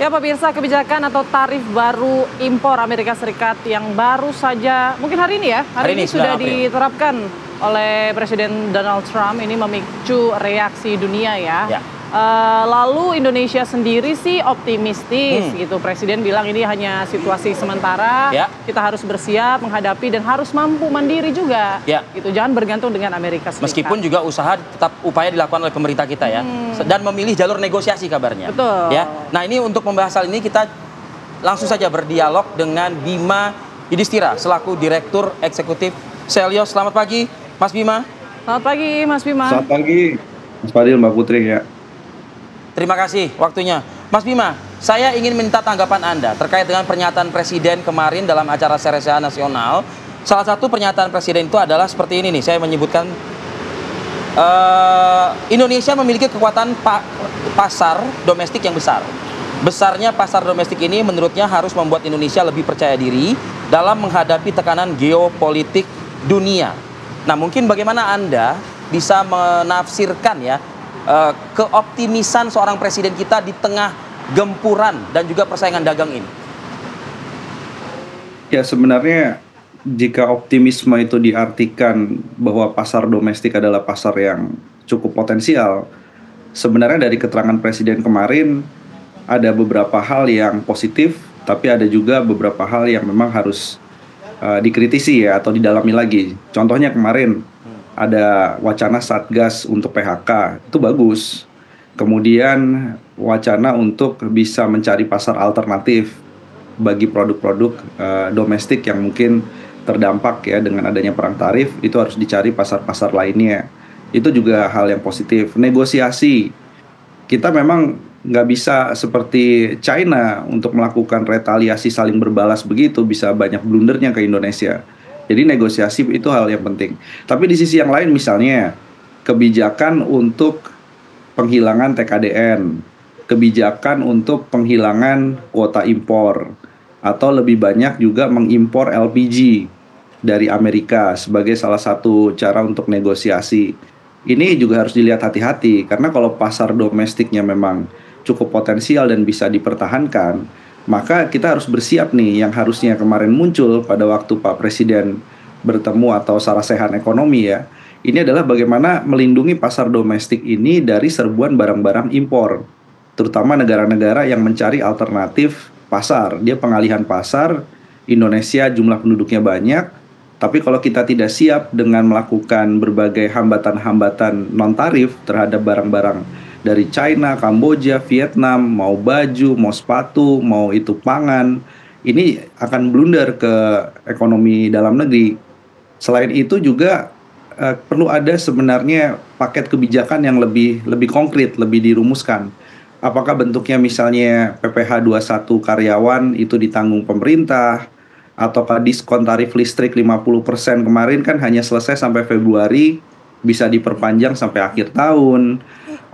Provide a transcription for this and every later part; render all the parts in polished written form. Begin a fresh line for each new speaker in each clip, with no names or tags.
Ya pemirsa, kebijakan atau tarif baru impor Amerika Serikat yang baru saja, mungkin hari ini ya, hari ini sudah diterapkan oleh Presiden Donald Trump, ini memicu reaksi dunia ya. Lalu Indonesia sendiri sih optimistis gitu. Presiden bilang ini hanya situasi sementara, kita harus bersiap menghadapi dan harus mampu mandiri juga. Gitu, jangan bergantung dengan Amerika Serikat.
Meskipun juga usaha tetap upaya dilakukan oleh pemerintah kita ya, dan memilih jalur negosiasi kabarnya.
Betul.
Ya. Nah ini untuk membahas hal ini kita langsung saja berdialog dengan Bima Yudhistira selaku Direktur Eksekutif Selyo. Selamat pagi, Mas Bima.
Selamat pagi, Mas Bima.
Selamat pagi, Mas Fadil, Mbak Putri ya.
Terima kasih waktunya. Mas Bima, saya ingin minta tanggapan Anda terkait dengan pernyataan Presiden kemarin dalam acara Seresa Nasional. Salah satu pernyataan Presiden itu adalah seperti ini nih, saya menyebutkan Indonesia memiliki kekuatan pasar domestik yang besar. Besarnya pasar domestik ini menurutnya harus membuat Indonesia lebih percaya diri dalam menghadapi tekanan geopolitik dunia. Nah, mungkin bagaimana Anda bisa menafsirkan ya keoptimisan seorang presiden kita di tengah gempuran dan juga persaingan dagang ini?
Ya, sebenarnya jika optimisme itu diartikan bahwa pasar domestik adalah pasar yang cukup potensial, sebenarnya dari keterangan Presiden kemarin ada beberapa hal yang positif, tapi ada juga beberapa hal yang memang harus dikritisi ya atau didalami lagi. Contohnya kemarin ada wacana Satgas untuk PHK, itu bagus. Kemudian wacana untuk bisa mencari pasar alternatif bagi produk-produk domestik yang mungkin terdampak ya dengan adanya perang tarif, itu harus dicari pasar-pasar lainnya. Itu juga hal yang positif. Negosiasi, kita memang nggak bisa seperti China untuk melakukan retaliasi saling berbalas begitu, bisa banyak blundernya ke Indonesia. Jadi negosiasi itu hal yang penting. Tapi di sisi yang lain misalnya kebijakan untuk penghilangan TKDN, kebijakan untuk penghilangan kuota impor, atau lebih banyak juga mengimpor LPG dari Amerika sebagai salah satu cara untuk negosiasi. Ini juga harus dilihat hati-hati karena kalau pasar domestiknya memang cukup potensial dan bisa dipertahankan, maka kita harus bersiap nih yang harusnya kemarin muncul pada waktu Pak Presiden bertemu atau sarasehan ekonomi ya. Ini adalah bagaimana melindungi pasar domestik ini dari serbuan barang-barang impor. Terutama negara-negara yang mencari alternatif pasar. Dia pengalihan pasar, Indonesia jumlah penduduknya banyak, tapi kalau kita tidak siap dengan melakukan berbagai hambatan-hambatan non-tarif terhadap barang-barang dari China, Kamboja, Vietnam, mau baju, mau sepatu, mau itu pangan, ini akan blunder ke ekonomi dalam negeri. Selain itu juga perlu ada sebenarnya paket kebijakan yang lebih konkret, lebih dirumuskan. Apakah bentuknya misalnya PPh 21 karyawan itu ditanggung pemerintah, ataukah diskon tarif listrik 50% kemarin kan hanya selesai sampai Februari, bisa diperpanjang sampai akhir tahun.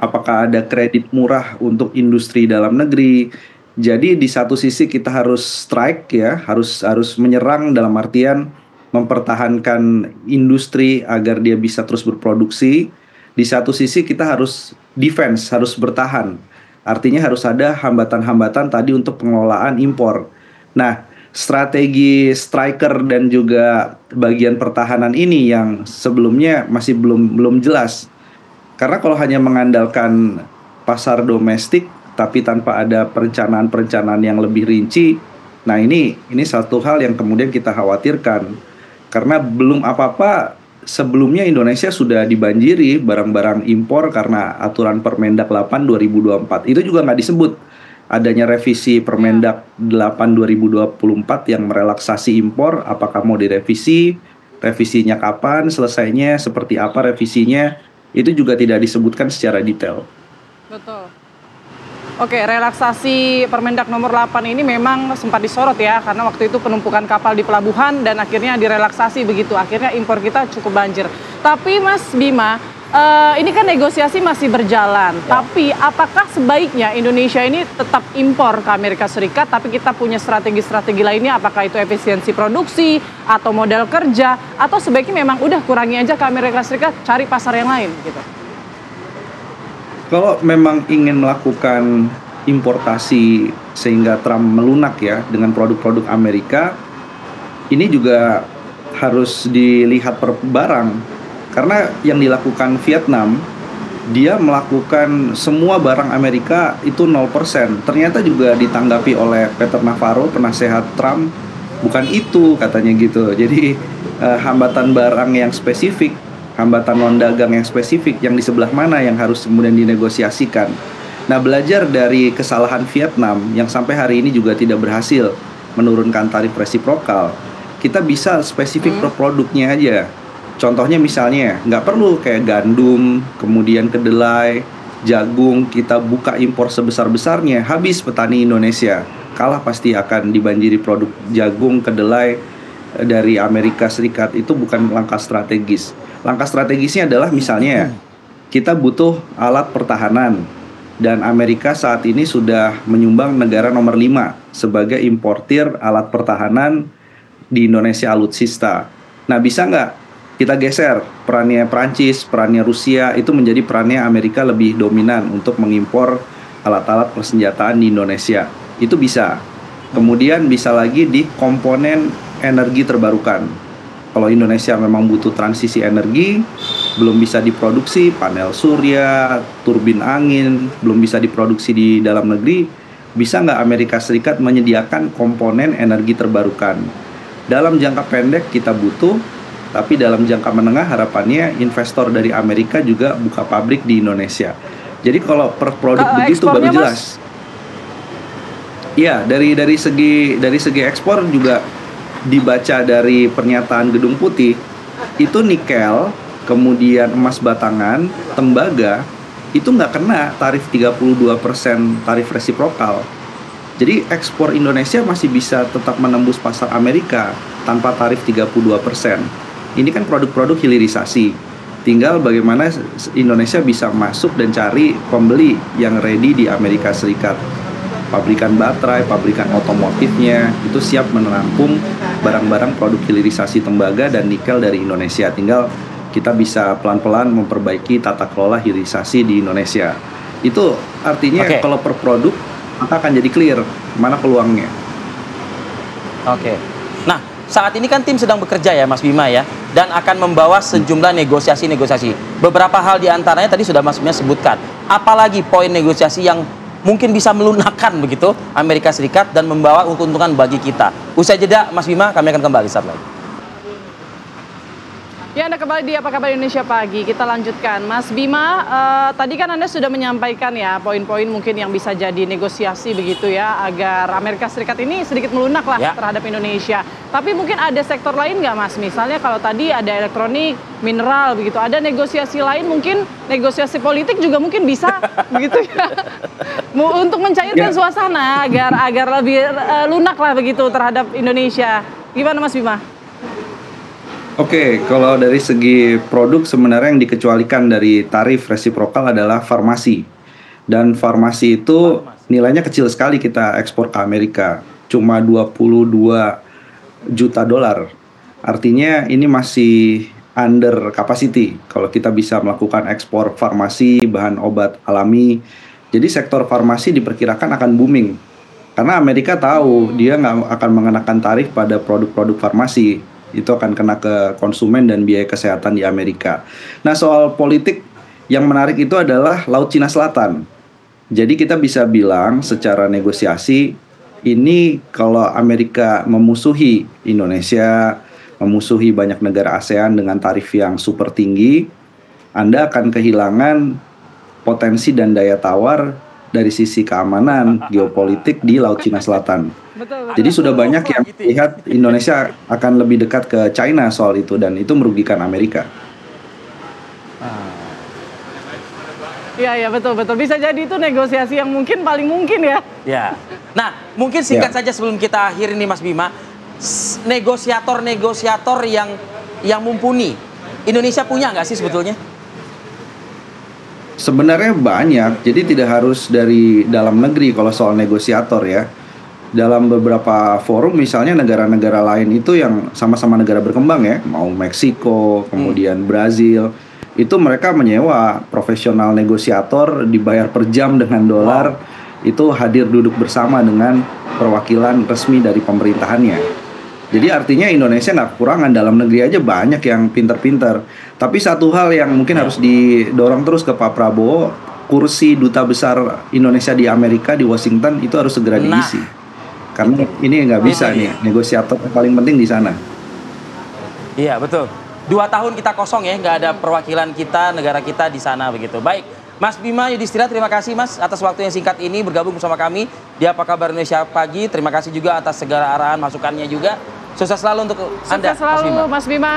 Apakah ada kredit murah untuk industri dalam negeri? Jadi di satu sisi kita harus strike ya, harus menyerang dalam artian mempertahankan industri agar dia bisa terus berproduksi. Di satu sisi kita harus defense, harus bertahan. Artinya harus ada hambatan-hambatan tadi untuk pengelolaan impor. Nah, strategi striker dan juga bagian pertahanan ini yang sebelumnya masih belum jelas. Karena kalau hanya mengandalkan pasar domestik tapi tanpa ada perencanaan yang lebih rinci, nah ini satu hal yang kemudian kita khawatirkan. Karena belum apa-apa sebelumnya Indonesia sudah dibanjiri barang-barang impor karena aturan Permendak 8 2024. Itu juga nggak disebut adanya revisi Permendak 8 2024 yang merelaksasi impor. Apakah mau direvisi, revisinya kapan, selesainya seperti apa revisinya, itu juga tidak disebutkan secara detail.
Betul. Oke, relaksasi Permendak nomor 8 ini memang sempat disorot ya, karena waktu itu penumpukan kapal di pelabuhan dan akhirnya direlaksasi begitu. Akhirnya impor kita cukup banjir. Tapi Mas Bima, ini kan negosiasi masih berjalan. Tapi apakah sebaiknya Indonesia ini tetap impor ke Amerika Serikat, tapi kita punya strategi-strategi lainnya? Apakah itu efisiensi produksi atau modal kerja, atau sebaiknya memang udah kurangi aja ke Amerika Serikat, cari pasar yang lain gitu?
Kalau memang ingin melakukan importasi sehingga Trump melunak ya dengan produk-produk Amerika, ini juga harus dilihat per barang. Karena yang dilakukan Vietnam, dia melakukan semua barang Amerika itu 0%. Ternyata juga ditanggapi oleh Peter Navarro, penasehat Trump, bukan itu katanya gitu. Jadi hambatan barang yang spesifik, hambatan non dagang yang spesifik yang di sebelah mana yang harus kemudian dinegosiasikan. Nah, belajar dari kesalahan Vietnam yang sampai hari ini juga tidak berhasil menurunkan tarif resiprokal, kita bisa spesifik per produknya aja. Contohnya misalnya, nggak perlu kayak gandum, kemudian kedelai, jagung, kita buka impor sebesar-besarnya, habis petani Indonesia. Kalah pasti akan dibanjiri produk jagung, kedelai dari Amerika Serikat. Itu bukan langkah strategis. Langkah strategisnya adalah misalnya, kita butuh alat pertahanan. Dan Amerika saat ini sudah menyumbang negara nomor 5 sebagai importir alat pertahanan di Indonesia alutsista. Nah, bisa nggak kita geser perannya Prancis, perannya Rusia, itu menjadi perannya Amerika lebih dominan untuk mengimpor alat-alat persenjataan di Indonesia. Itu bisa. Kemudian bisa lagi di komponen energi terbarukan. Kalau Indonesia memang butuh transisi energi, belum bisa diproduksi panel surya, turbin angin, belum bisa diproduksi di dalam negeri, bisa nggak Amerika Serikat menyediakan komponen energi terbarukan? Dalam jangka pendek kita butuh, tapi dalam jangka menengah harapannya investor dari Amerika juga buka pabrik di Indonesia. Jadi kalau per produk begitu baru jelas. Iya, dari segi ekspor juga dibaca dari pernyataan Gedung Putih, itu nikel, kemudian emas batangan, tembaga, itu nggak kena tarif 32% tarif resiprokal. Jadi ekspor Indonesia masih bisa tetap menembus pasar Amerika tanpa tarif 32%. Ini kan produk-produk hilirisasi. Tinggal bagaimana Indonesia bisa masuk dan cari pembeli yang ready di Amerika Serikat. Pabrikan baterai, pabrikan otomotifnya itu siap menampung barang-barang produk hilirisasi tembaga dan nikel dari Indonesia. Tinggal kita bisa pelan-pelan memperbaiki tata kelola hilirisasi di Indonesia. Itu artinya kalau per produk maka akan jadi clear mana peluangnya.
Oke. Nah, saat ini kan tim sedang bekerja ya Mas Bima ya, dan akan membawa sejumlah negosiasi-negosiasi. Beberapa hal diantaranya tadi sudah Mas Bima sebutkan. Apalagi poin negosiasi yang mungkin bisa melunakkan begitu Amerika Serikat dan membawa keuntungan bagi kita. Usai jeda Mas Bima, kami akan kembali saat lagi.
Ya, Anda kembali di Apa Kabar Indonesia Pagi. Kita lanjutkan. Mas Bima, tadi kan Anda sudah menyampaikan ya poin-poin mungkin yang bisa jadi negosiasi begitu ya, agar Amerika Serikat ini sedikit melunak lah terhadap Indonesia. Tapi mungkin ada sektor lain nggak Mas? Misalnya kalau tadi ada elektronik, mineral begitu, ada negosiasi lain, mungkin negosiasi politik juga mungkin bisa begitu ya. Untuk mencairkan suasana agar lebih lunak lah begitu terhadap Indonesia. Gimana Mas Bima?
Oke, kalau dari segi produk sebenarnya yang dikecualikan dari tarif resiprokal adalah farmasi. Dan farmasi itu nilainya kecil sekali kita ekspor ke Amerika. Cuma 22 juta dolar. Artinya ini masih under capacity kalau kita bisa melakukan ekspor farmasi, bahan obat alami. Jadi sektor farmasi diperkirakan akan booming. Karena Amerika tahu dia nggak akan mengenakan tarif pada produk-produk farmasi. Itu akan kena ke konsumen dan biaya kesehatan di Amerika. Nah, soal politik yang menarik itu adalah Laut Cina Selatan. Jadi kita bisa bilang secara negosiasi, ini kalau Amerika memusuhi Indonesia, memusuhi banyak negara ASEAN dengan tarif yang super tinggi, Anda akan kehilangan potensi dan daya tawar dari sisi keamanan geopolitik di Laut Cina Selatan.
Betul.
Jadi sudah banyak yang melihat Indonesia akan lebih dekat ke China soal itu, dan itu merugikan Amerika.
Iya, betul. Bisa jadi itu negosiasi yang mungkin paling mungkin ya.
Ya. Nah, mungkin singkat saja sebelum kita akhiri nih Mas Bima, negosiator yang mumpuni Indonesia punya nggak sih sebetulnya?
Sebenarnya banyak, jadi tidak harus dari dalam negeri kalau soal negosiator ya. Dalam beberapa forum misalnya negara-negara lain itu yang sama-sama negara berkembang ya, mau Meksiko, kemudian Brazil, itu mereka menyewa profesional negosiator dibayar per jam dengan dolar, itu hadir duduk bersama dengan perwakilan resmi dari pemerintahannya. Jadi artinya Indonesia nggak kekurangan, dalam negeri aja banyak yang pinter-pinter. Tapi satu hal yang mungkin harus didorong terus ke Pak Prabowo, kursi duta besar Indonesia di Amerika, di Washington itu harus segera diisi. Karena ini nggak bisa nih, negosiator yang paling penting di sana.
Iya betul. 2 tahun kita kosong ya, nggak ada perwakilan kita, negara kita di sana begitu. Baik, Mas Bima Yudhistira, terima kasih Mas atas waktu yang singkat ini bergabung bersama kami di Apa Kabar Indonesia Pagi. Terima kasih juga atas segala arahan masukannya juga. Sukses selalu untuk Anda,
Sukses selalu,
Mas Bima.
Mas Bima.